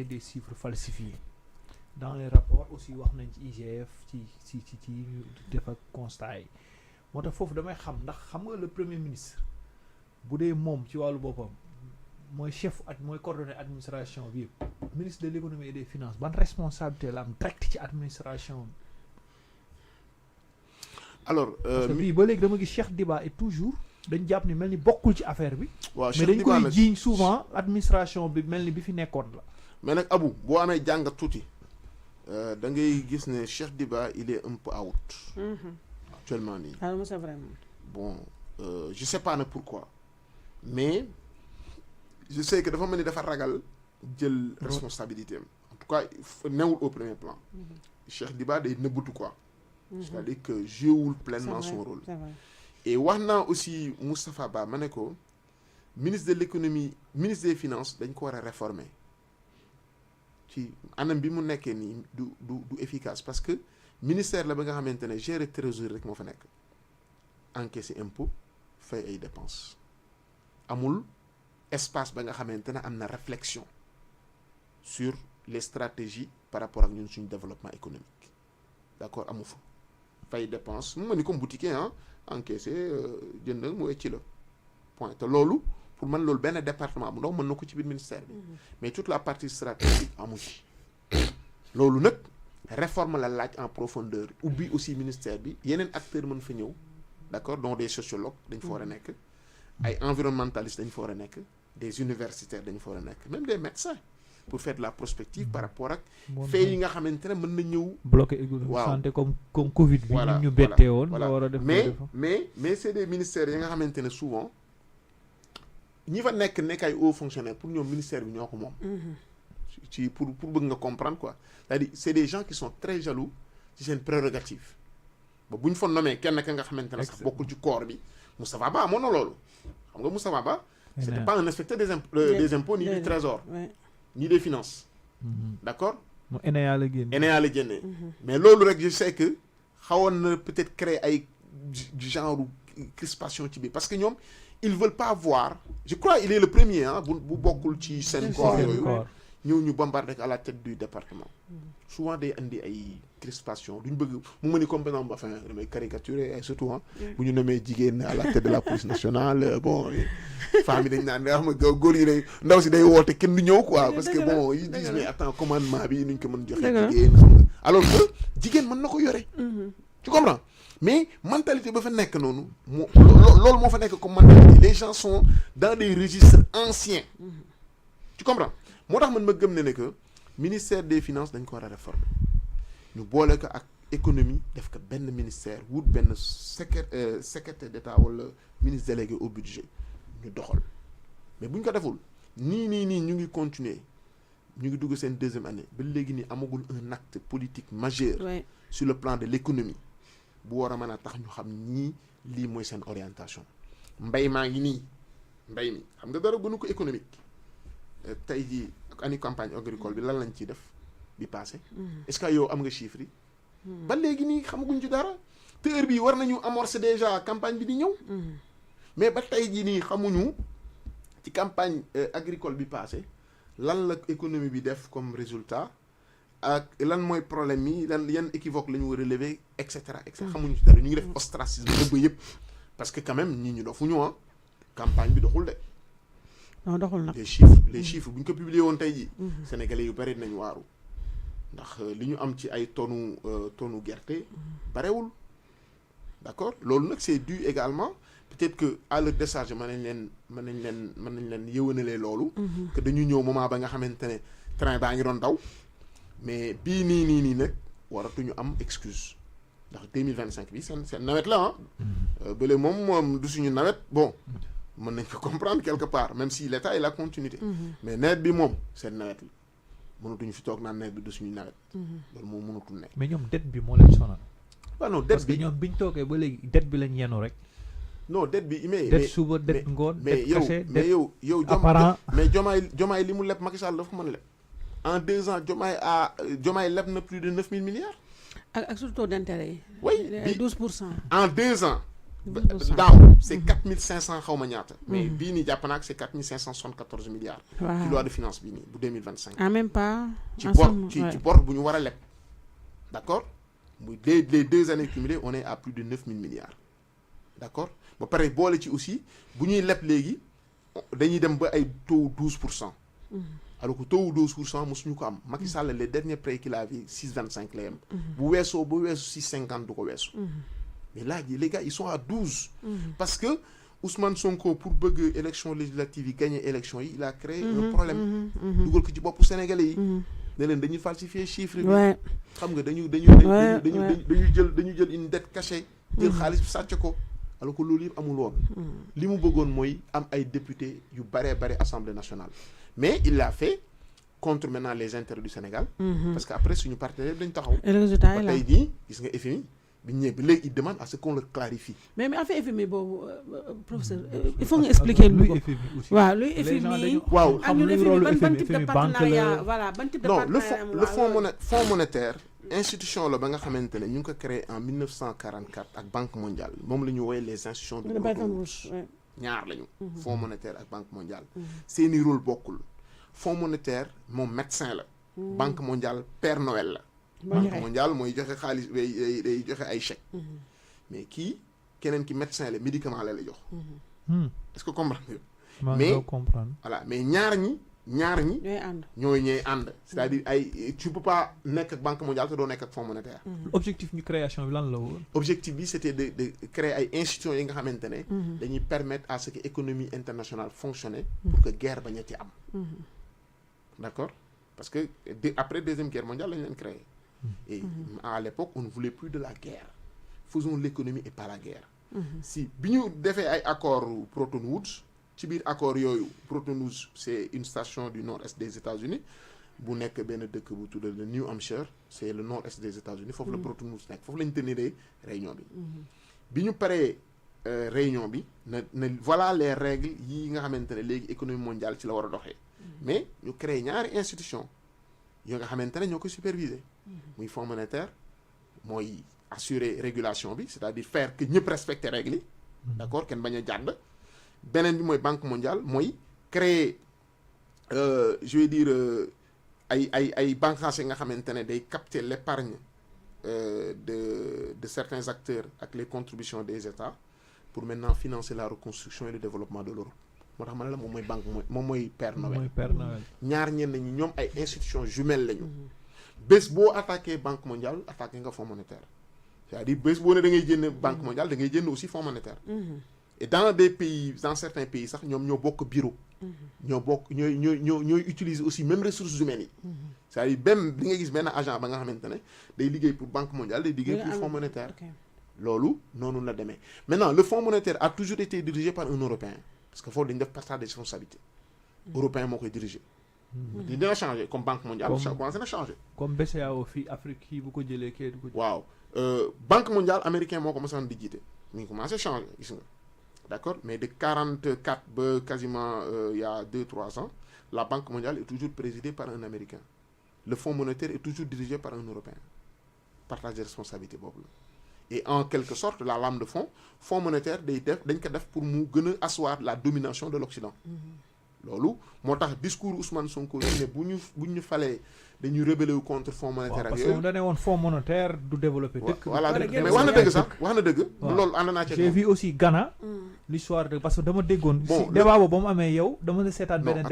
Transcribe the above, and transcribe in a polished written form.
avait des chiffres falsifiés dans les rapports aussi wax nañ ci IGF ci def ak constat yi moo tax foofu damay xam ndax xam nga le premier ministre bu dee moom ci wàllu boppam mooy chef mooy coordonné administration bi yëpp ministre de l'économie et des finances ban responsabilité la am direct ci administration alors parce que bii ba léegi dama gis Cheikh Diba et toujours dañ jàpp ni mel ni bokkul ci affaire bi waaw mais dañ koy jiiñ souvent administration bi mel ni bi fi nekkoon la mais nag Abou boo amee jàngat tuuti da ngay gis ne Cheikh Diba il est un peu out actuellement nii c'est vraiment bon je sais pas nag pourquoi mais je sais que dafa mel ni dafa ragal jël responsabilité am en tout cas newul au premier plan Cheikh Diba day nëbbatu quoi c'est-à-dire que jouewul pleinement son rôle et wax naa aussi Moustapha Ba ma ne ko ministre de l'économie ministre des finances dañ ko war a réformer ci anam bi mu nekkee nii du efficace parce que ministère la ba nga xamante ne gérer trésorerie rek moo fa nekk encaisser impôt fay ay dépenses amul espace ba nga xamante ne am na réflexion sur les stratégies par rapport ak ñun suñu développement économique d'accord amu fa fay dépense mu ma ni comme boutique encaissé jënd mu wecci la point te loolu pour man loolu benn département bu ndaw mën na ko ci biir ministère bi mais toute la partie stratégique amu ci loolu nag réforme la laaj en profondeur ubbi aussi ministère bi yeneen acteurs mën fa ñëw d'accord dont des sociologues dañ fa war a nekk ay environnementalistes dañ fa war a nekk des universitaires dañ fa war a nekk même des médecins pour faire de la prospective par rapport ak fait yi nga xamante ne mën na ñëw bloqué économie santé comme Covid bi ñu bettee woon nga war a def mais c'est des ministères yi nga xamante ne souvent ñi fa nekk ay hauts fonctionnaires pour ñoom ministère bi ñoo ko moom ci pour bëgg nga comprendre quoi c'est-à-dire c'est des gens qui sont très jaloux ci seen prérogative ba bu ñu fa nommé kenn ka nga xamante ne sax bokkul ci corps bi Moustapha Ba amoon na loolu xam nga Moustapha Ba c'était pas un inspecteur des impôts ni du trésor ni des finances d'accord mu ENEA la génnee mais loolu rek je sais que xawoon na peut-être créer ay genre crispation ci biir parce que ñoom ils veulent pas voir je crois il est le premier bu bokkul ci seen corps yooyu ñëw ñu bombarder à la tête du département souvent day andi ay crispation duñ bëgg mu mën ni comme par exemple enfin damay caricaturer surtout bu ñu nommee jigéen à la tête de la police nationale bon femmes yi dañ naan xam nga góor yi day ndaw si day woote kenn du ñëw quoi parce que bon ils disent mais attends commandement bi nuñ ko mën joxe jigéen xam nga alors que jigéen mën na ko yore tu comprends mais mentalité ba fa nekk noonu loolu moo fa nekk comme mentalité les gens sont dans des registres anciens tu comprends moo tax man ma gëm ne que ministère des finances dañ ko war a réformer ñu boole ko ak économie def ko benn ministère wut benn secrétaire d'État wala ministre délégué au budget ñu doxal mais bu ñu ko deful nii ñu ngi continuer ñu ngi dugg seen deuxième année ba léegi nii amagul un acte politique majeur sur le plan de l'économie bu war a mën a tax ñu xam ñii lii mooy seen orientation mbay maa ngi nii mbay mi xam nga dara gënu ko économique tey jii ani campagne agricole bi lan lañ ciy def bi passé est-ce que yow am nga chiffre yi ba léegi nii xamaguñ ci dara te heure bii war nañu amorcer déjà campagne bi di ñëw mais ba tey jii nii xamuñu ci campagne agricole bi passé lan la économie bi def comme résultat ak lan mooy problème yi yan équivoque la ñu war a relever et cetera xamuñu ci dara ñu ngi def ostracisme dëbb yëpp parce que quand même ñii ñu dofuñu campagne bi doxul de non doxul nag les chiffres bu ñu ko publier woon tey jii sénégalais yu bari nañu waaru ndax li ñu am ci ay tonu gerte barewul d'accord loolu nag c'est dû également peut-être que à leur décharge mën nañ leen yëwanalee loolu que dañu ñëw moment ba nga xamante ne train baa ngi doon daw mais bii nii nag waratuñu am excuse ndax 2025 bi seen nawet la bële moom du suñu nawet bon mën nañ ko comprendre quelque part même si l'État est la continuité mais nawet bi moom seen nawet la mënatuñu fi toog naan nawet bi du suñu nawet loolu moom mënatul nekk mais ñoom dette bi moo leen sonal waaw non dette parce que ñoom biñ toogee ba léegi dette bi lañ yenu rek non dette bi mais dette suba dette ngoon mais yow apparent mais Diomaye li mu leb Macky Sall dafa mën a leb en 2 ans Diomaye leb na plus de 9 000 milliards ak surtout taux d'intérêt yi oui 12% en 2 ans daaw c'est 4500 xaw ma ñaata. mais bii nii jàpp naa que c'est 4574 milliards. waaw ci loi de finance bii nii bu 2025. ah même pas. ci bor bu ñu war a leb. d'accord muy les 2 années cumulées on est à plus de 9000 milliards. d'accord ba pare boole ci aussi bu ñuy leb léegi dañuy dem ba ay taux 12%. alors que taux 12% mosuñu ko am. Macky Sall les derniers prêts qu'il a vu 6,25 la yem. bu weesoo 6,50 du ko weesu. mais là les gars ils sont à 12. parce que Ousmane Sonko pour bëgg élection législative yi gagner élection yi il a créé un problème. dugal ko ci boppu Sénégalais yi. ne leen dañuy falsifier chiffre bi. xam nga dañu jël une dette cachée. jël xaalis bi sàcc ko. alors que loolu yëpp amul woon. li mu bëggoon mooy am ay députés yu bare assemblée nationale. mais il l'a fait contre maintenant les intérêts du Sénégal. parce que après suñu partenaire dañ taxaw. et le résultat est là ba tey jii gis nga FMI bi ñëwee ba léegi il demande à ce qu'on le clarifie. mais affaire FMI boobu professeur il faut nga expliquer lu ko. waaw luy FMI. waaw ak ñun FMI ban type de partenariat voilà ban type de partenariat. non le fonds monétaire institution la ba nga xamante ne ñu ngi ko créé en 1944 ak Banque mondiale moom la ñu woowee les institutions de Bretton Woods ñaar lañu. fonds monétaire ak Banque mondiale. seeni rôle bokkul. fonds monétaire moom médecin la. Banque mondiale Père Noël la. Banque mondiale mooy joxe xaalis day joxe ay chèques. mais kii keneen ki médecin la médicament la jox. est-ce que comprendre nga. mais voilà mais ñaar ñi. ñooy ànd. c'est-à-dire tu peux pas nekk ak Banque mondiale te doo nekk ak fonds monétaire. objectif ñu création bi lan la woon. objectif bi c'était de créer ay institutions yi nga xamante ne. dañuy permettre à ce que économie internationale fonctionne. pour que guerre bañ a ci am. d'accord parce que après deuxième guerre mondiale lañ leen créé. et à l'époque on ne voulait plus de la guerre. faisons l'économie et pas la guerre. si bi ñu defee ay accords Bretton Woods. ci biir accord yooyu Bretton Woods c'est une station du nord-est des États-Unis bu nekk benn dëkk bu tudd le New Hampshire c'est le nord-est des États-Unis foofu la Bretton Woods nekk foofu la ñu teniree réunion bi. bi ñu paree réunion bi na voilà les règles yi nga xamante ne léegi économie mondiale ci la war a doxee. mais ñu créé ñaari institution yoo nga xamante ne ñoo ko superviser. muy fonds monétaire mooy assurer régulation bi c'est-à-dire faire que ñëpp respecter règles yi. d'accord kenn bañ a jàdd. beneen bi mooy Banque mondiale mooy créer je vais dire ay banques yi nga xamante ne day capter l'épargne de certains acteurs ak les contributions des États pour maintenant financer la reconstruction et le développement de l'Europe moo tax ma ne la moom mooy Père Noël. ñaar ñenn ñi ñoom ay institutions jumelles lañu. bés boo attaqué Banque mondiale attaqué nga Fonds monétaire c'est-à-dire bés boo ne da ngay jënd Banque mondiale da ngay jënd aussi Fonds monétaire. et dans certains pays sax ñoom ñoo bokk bureau. ñooy utiliser aussi même ressources humaines yi. c'est-à-dire même di nga gis benn agent ba nga xamante ne day liggéey pour Banque mondiale day liggéey pour Fonds monétaire. loolu noonu la demee maintenant le Fonds monétaire a toujours été dirigé par un Européen parce que foofu dañu def partage des responsabilités. Européen moo koy diriger. li dina changer comme Banque mondiale. ça commencé na changer. comme BCEAO fii Afrique kii bu ko jëlee kii du ko. waaw Banque mondiale américain moo ko mësoon di jiite mi ngi commencé changer gis nga. D'accord, mais de 44 ba quasiment il y a 2-3 ans la Banque mondiale est toujours présidée par un Américain. Le Fonds monétaire est toujours dirigé par un Européen. Partage de responsabilité boobu la. Et en quelque sorte la lame de fonds monétaire dañ ko def pour mu gën a asseoir la domination de l'Occident. loolu moo tax discours Ousmane Sonko yi ne bu ñu falee dañuy rebeller wu contre fonds monétaire ak yooyu. parce que da ne woon fonds monétaire du développer dëkk. voilà mais wax na dëgg sax wax na dëgg. loolu ànd naa ci. j'ai vu aussi Ghana. l'histoire de parce que dama déggoon. si débat boobu ba mu amee yow dama la seetaan beneen.